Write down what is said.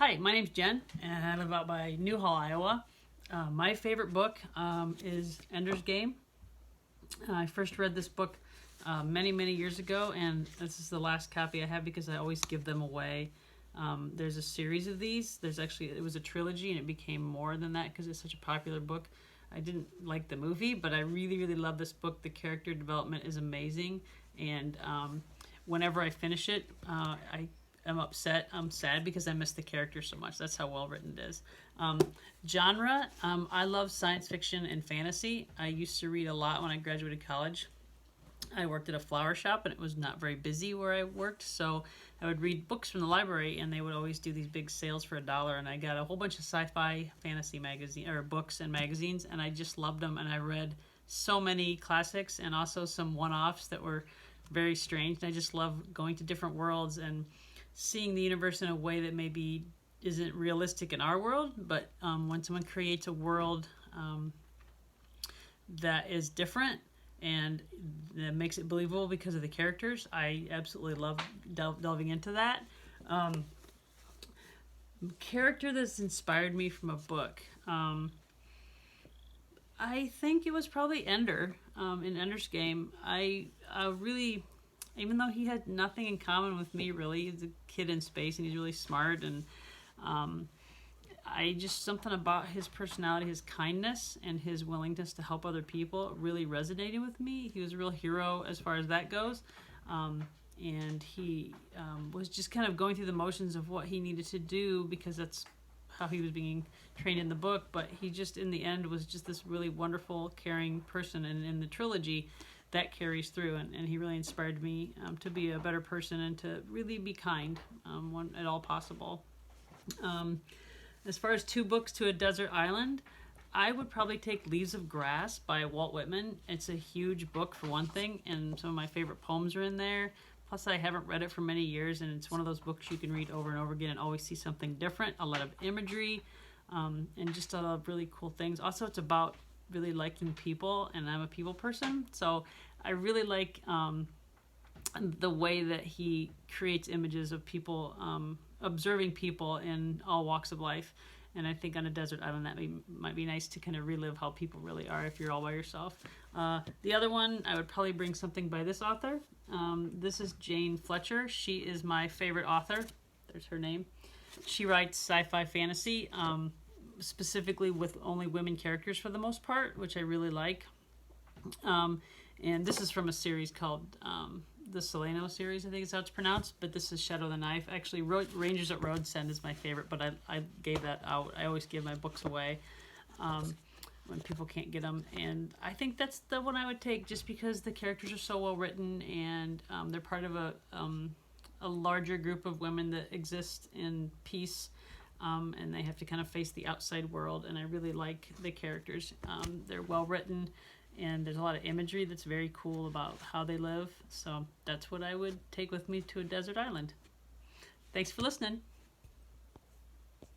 Hi, my name's Jen, and I live out by Newhall, Iowa. My favorite book is Ender's Game. I first read this book many, many years ago, and this is the last copy I have because I always give them away. There's a series of these. It was a trilogy, and it became more than that because it's such a popular book. I didn't like the movie, but I really, really love this book. The character development is amazing, and whenever I finish it, I'm upset. I'm sad because I miss the character so much. That's how well written it is. Genre, I love science fiction and fantasy. I used to read a lot when I graduated college. I worked at a flower shop and it was not very busy where I worked, so I would read books from the library and they would always do these big sales for $1, and I got a whole bunch of sci-fi fantasy magazine or books and magazines, and I just loved them, and I read so many classics and also some one-offs that were very strange, and I just love going to different worlds and seeing the universe in a way that maybe isn't realistic in our world, but when someone creates a world that is different and that makes it believable because of the characters, I absolutely love delving into that. Character that's inspired me from a book. I think it was probably Ender in Ender's Game. I really, even though he had nothing in common with me really, he's a kid in space and he's really smart, and I just, something about his personality, his kindness, and his willingness to help other people really resonated with me. He was a real hero as far as that goes. And he was just kind of going through the motions of what he needed to do because that's how he was being trained in the book. But he just, in the end, was just this really wonderful, caring person. And in the trilogy, that carries through. And he really inspired me to be a better person and to really be kind when at all possible. As far as 2 books to a desert island, I would probably take Leaves of Grass by Walt Whitman. It's a huge book for one thing, and some of my favorite poems are in there. Plus, I haven't read it for many years, and it's one of those books you can read over and over again and always see something different, a lot of imagery, and just a lot of really cool things. Also, it's about really liking people, and I'm a people person, so I really like the way that he creates images of people, observing people in all walks of life. And I think on a desert island that might be nice to kind of relive how people really are if you're all by yourself. The other one, I would probably bring something by this author. This is Jane Fletcher. She is my favorite author. There's her name. She writes sci-fi fantasy, specifically with only women characters for the most part, which I really like. And this is from a series called the Solano series, I think is how it's pronounced, but this is Shadow the Knife. Actually, Rangers at Road's End is my favorite, but I gave that out. I always give my books away when people can't get them, and I think that's the one I would take just because the characters are so well written, and they're part of a larger group of women that exist in peace, and they have to kind of face the outside world, and I really like the characters. They're well written, and there's a lot of imagery that's very cool about how they live. So that's what I would take with me to a desert island. Thanks for listening.